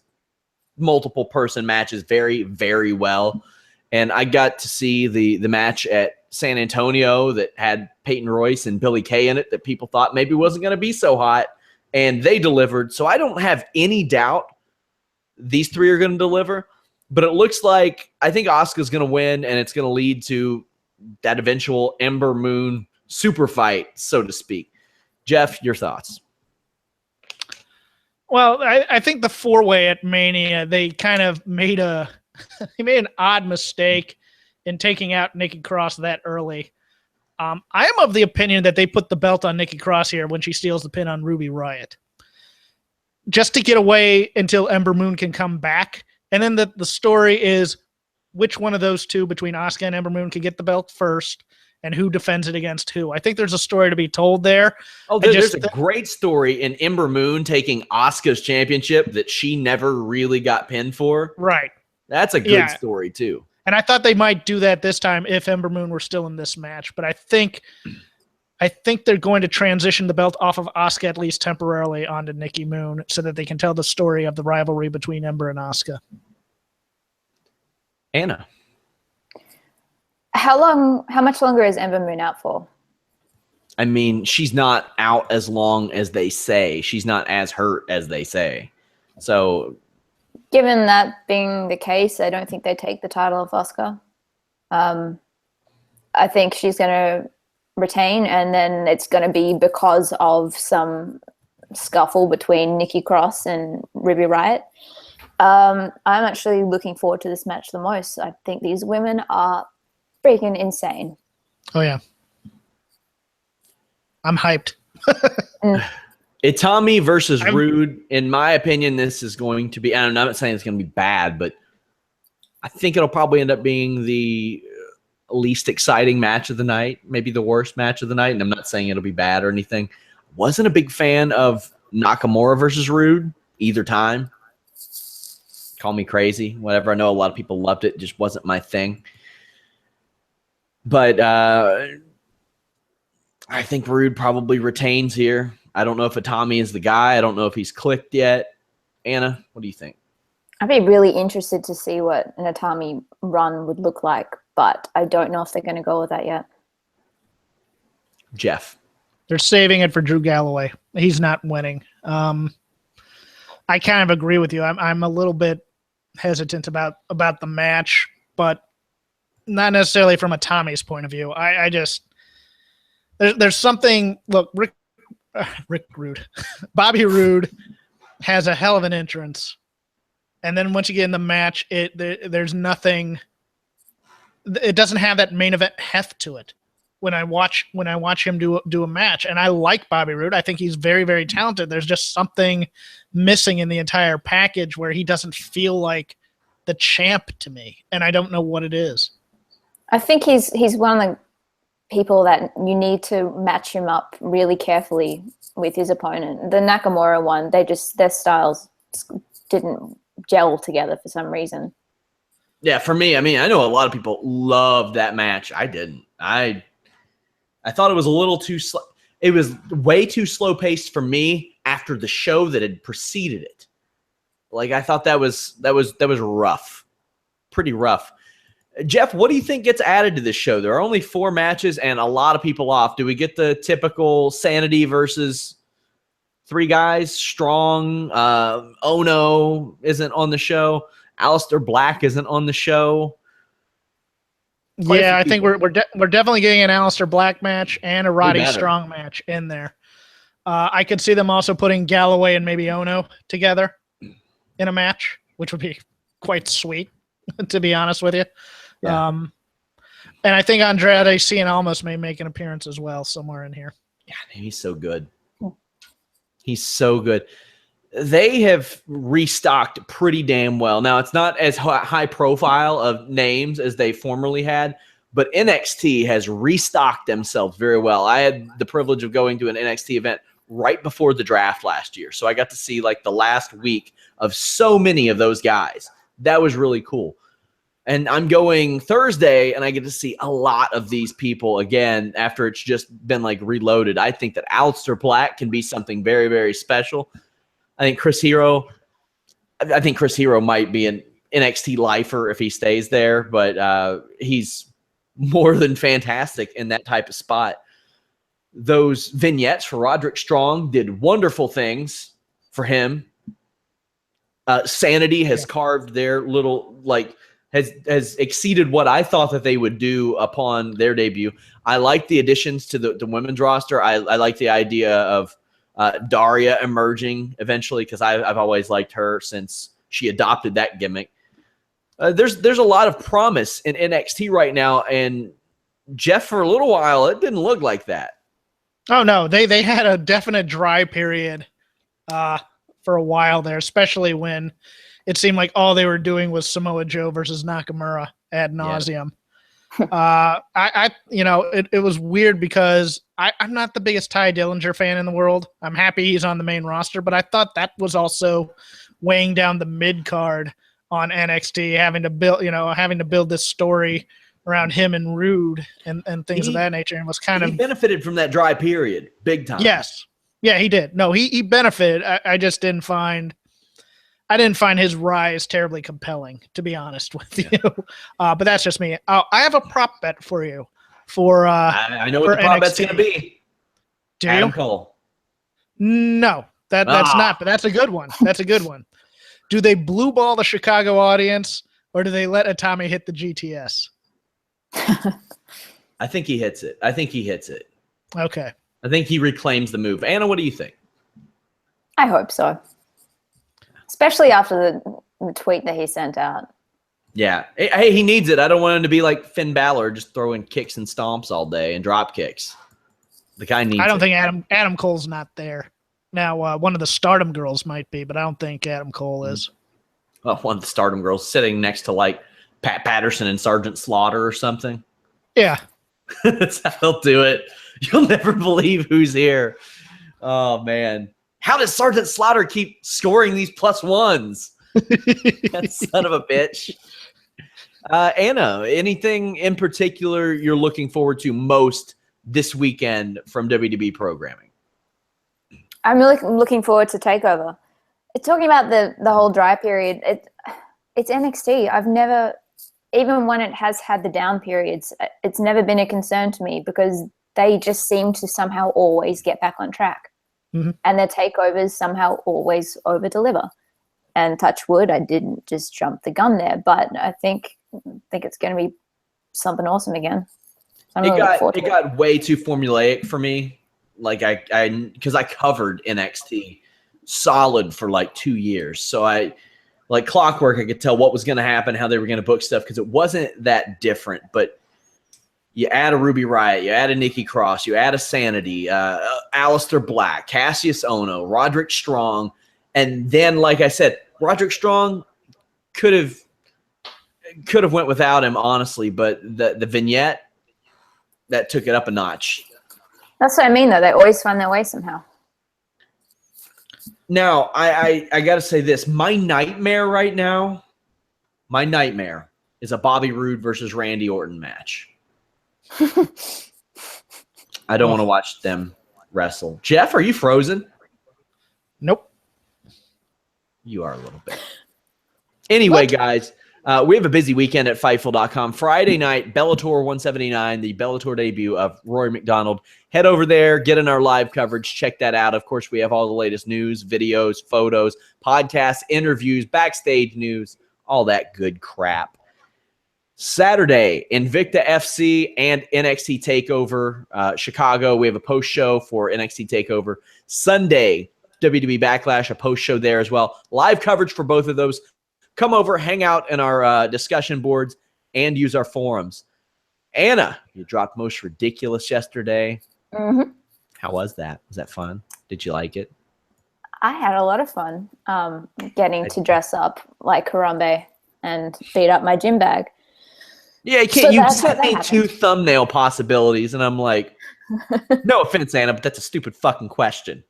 multiple person matches very, very well. And I got to see the match at San Antonio that had Peyton Royce and Billie Kay in it that people thought maybe wasn't going to be so hot, and they delivered. So I don't have any doubt these three are going to deliver, but it looks like I think Asuka's going to win, and it's going to lead to that eventual Ember Moon super fight, so to speak. Jeff, your thoughts? Well, I think the four-way at Mania, they kind of made he made an odd mistake in taking out Nikki Cross that early. I am of the opinion that they put the belt on Nikki Cross here when she steals the pin on Ruby Riott, just to get away until Ember Moon can come back. And then the story is which one of those two between Asuka and Ember Moon can get the belt first, and who defends it against who. I think there's a story to be told there. Oh, there's a great story in Ember Moon taking Asuka's championship that she never really got pinned for. Right. That's a good story, too. And I thought they might do that this time if Ember Moon were still in this match. But I think they're going to transition the belt off of Asuka, at least temporarily, onto Nikki Moon so that they can tell the story of the rivalry between Ember and Asuka. Anna. How much longer is Ember Moon out for? I mean, she's not out as long as they say. She's not as hurt as they say. So, given that being the case, I don't think they take the title of Asuka. I think she's going to retain, and then it's going to be because of some scuffle between Nikki Cross and Ruby Riott. I'm actually looking forward to this match the most. I think these women are freaking insane. Oh, yeah. I'm hyped. Itami versus Rude. In my opinion, this is going to be, I'm not saying it's going to be bad, but I think it'll probably end up being the least exciting match of the night, maybe the worst match of the night. And I'm not saying it'll be bad or anything. Wasn't a big fan of Nakamura versus Rude either time. Call me crazy, whatever. I know a lot of people loved it. It just wasn't my thing. But I think Rude probably retains here. I don't know if Itami is the guy. I don't know if he's clicked yet. Anna, what do you think? I'd be really interested to see what an Itami run would look like, but I don't know if they're going to go with that yet. Jeff. They're saving it for Drew Galloway. He's not winning. I kind of agree with you. I'm a little bit hesitant about the match, but not necessarily from a Tommy's point of view. I just there's something. Look, Rick Rude, Bobby Roode has a hell of an entrance, and then once you get in the match, there's nothing. It doesn't have that main event heft to it. When I watch him do a match, and I like Bobby Roode, I think he's very, very talented. There's just something missing in the entire package where he doesn't feel like the champ to me, and I don't know what it is. I think he's one of the people that you need to match him up really carefully with his opponent. The Nakamura one, their styles didn't gel together for some reason. Yeah, for me, I mean, I know a lot of people loved that match. I didn't. I thought it was a little too slow. It was way too slow paced for me after the show that had preceded it. Like, I thought that was rough, pretty rough. Jeff, what do you think gets added to this show? There are only 4 matches and a lot of people off. Do we get the typical Sanity versus 3 guys? Strong, Ono isn't on the show. Aleister Black isn't on the show. Yeah, I think we're definitely getting an Aleister Black match and a Roddy better. Strong match in there. I could see them also putting Galloway and maybe Ono together in a match, which would be quite sweet, to be honest with you. Yeah. And I think Andrade Cien Almas may make an appearance as well somewhere in here. Yeah, he's so good. He's so good. They have restocked pretty damn well. Now, it's not as high profile of names as they formerly had, but NXT has restocked themselves very well. I had the privilege of going to an NXT event right before the draft last year. So I got to see like the last week of so many of those guys. That was really cool. And I'm going Thursday, and I get to see a lot of these people again after it's just been like reloaded. I think that Aleister Black can be something very, very special. I think Chris Hero might be an NXT lifer if he stays there, but he's more than fantastic in that type of spot. Those vignettes for Roderick Strong did wonderful things for him. Sanity has carved their little, like, has exceeded what I thought that they would do upon their debut. I like the additions to the women's roster. I like the idea of Daria emerging eventually, because I've always liked her since she adopted that gimmick. There's a lot of promise in NXT right now, and Jeff, for a little while, it didn't look like that. Oh no, they had a definite dry period for a while there, especially when it seemed like all they were doing was Samoa Joe versus Nakamura ad nauseum. Yeah. It was weird because I'm not the biggest Ty Dillinger fan in the world. I'm happy he's on the main roster, but I thought that was also weighing down the mid card on NXT, having to build this story around him and Rude and things of that nature, and was kind of benefited from that dry period big time. Yes. Yeah, he did. No, he benefited. I just didn't find his rise terribly compelling, to be honest with you. But that's just me. I have a prop bet for you. I know what the prop bet's going to be. Do Adam you? Cole. No, that's not. But that's a good one. That's a good one. Do they blue ball the Chicago audience, or do they let Itami hit the GTS? I think he hits it. Okay. I think he reclaims the move. Anna, what do you think? I hope so. Especially after the tweet that he sent out. Yeah. Hey, he needs it. I don't want him to be like Finn Balor, just throwing kicks and stomps all day and drop kicks. The guy needs it. I don't think Adam Cole's not there. Now, one of the Stardom girls might be, but I don't think Adam Cole is. Well, one of the Stardom girls sitting next to like Pat Patterson and Sergeant Slaughter or something. Yeah. That's how they'll do it. You'll never believe who's here. Oh, man. How does Sergeant Slaughter keep scoring these +1s? That son of a bitch. Anna, anything in particular you're looking forward to most this weekend from WWE programming? I'm really looking forward to TakeOver. Talking about the whole dry period, it's NXT. I've never, even when it has had the down periods, it's never been a concern to me because they just seem to somehow always get back on track. Mm-hmm. And their takeovers somehow always over-deliver. And touch wood, I didn't just jump the gun there, but I think it's going to be something awesome again. It got way too formulaic for me. Like because I covered NXT solid for like 2 years, so I like clockwork. I could tell what was going to happen, how they were going to book stuff, because it wasn't that different. But you add a Ruby Riott, you add a Nikki Cross, you add a Sanity, Aleister Black, Cassius Ono, Roderick Strong, and then, like I said, Roderick Strong could have went without him, honestly, but the vignette that took it up a notch. That's what I mean, though. They always find their way somehow. Now, I got to say this. My nightmare right now, is a Bobby Roode versus Randy Orton match. I don't want to watch them wrestle. Jeff, are you frozen? Nope. You are a little bit. Anyway, guys, we have a busy weekend at Fightful.com. Friday night, Bellator 179, the Bellator debut of Rory McDonald. Head over there, get in our live coverage, check that out. Of course, we have all the latest news, videos, photos, podcasts, interviews, backstage news, all that good crap. Saturday, Invicta FC and NXT TakeOver Chicago. We have a post show for NXT TakeOver. Sunday, WWE Backlash, a post show there as well. Live coverage for both of those. Come over, hang out in our discussion boards, and use our forums. Anna, you dropped Most Ridiculous yesterday. Mm-hmm. How was that? Was that fun? Did you like it? I had a lot of fun getting to dress up like Harambe and beat up my gym bag. Yeah, you sent me 2 thumbnail possibilities, and I'm like, no offense, Anna, but that's a stupid fucking question.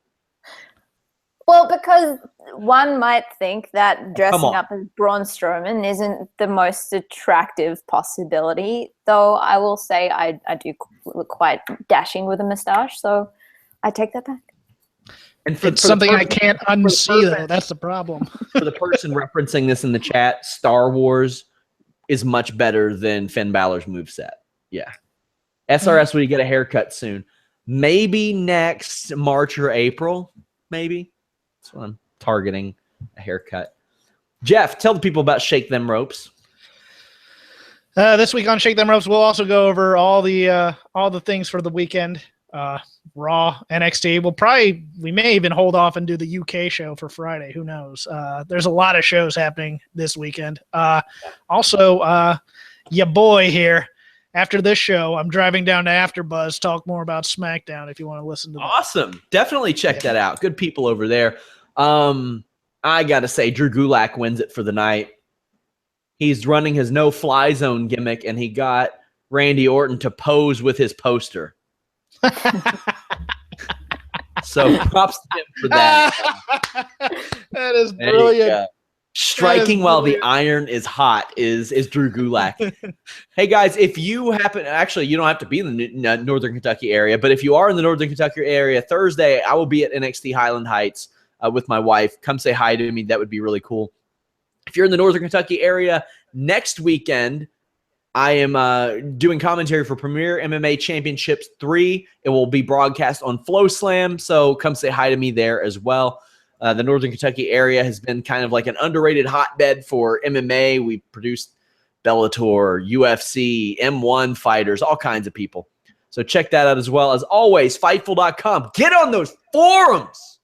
Well, because one might think that dressing up as Braun Strowman isn't the most attractive possibility, though I will say I do look quite dashing with a mustache, so I take that back. And it's something I can't unsee, though. That's the problem. For the person referencing this in the chat, Star Wars is much better than Finn Balor's moveset. Yeah. SRS, will you get a haircut soon? Maybe next March or April. Maybe. That's what I'm targeting, a haircut. Jeff, tell the people about Shake Them Ropes. This week on Shake Them Ropes, we'll also go over all the things for the weekend. Raw, NXT. We may even hold off and do the UK show for Friday. Who knows? There's a lot of shows happening this weekend. Also, your boy here. After this show, I'm driving down to AfterBuzz, talk more about Smackdown if you want to listen to that. Awesome. Definitely check that out. Good people over there. I got to say, Drew Gulak wins it for the night. He's running his no-fly zone gimmick, and he got Randy Orton to pose with his poster. So props to him for that. That is brilliant. Striking while the iron is hot is Drew Gulak. Hey guys, if you happen, actually you don't have to be in the Northern Kentucky area, but if you are in the Northern Kentucky area, Thursday I will be at NXT Highland Heights with my wife. Come say hi to me. That would be really cool. If you're in the Northern Kentucky area, next weekend I am doing commentary for Premier MMA Championships 3. It will be broadcast on FloSlam, so come say hi to me there as well. The Northern Kentucky area has been kind of like an underrated hotbed for MMA. We produced Bellator, UFC, M1 fighters, all kinds of people. So check that out as well. As always, Fightful.com. Get on those forums.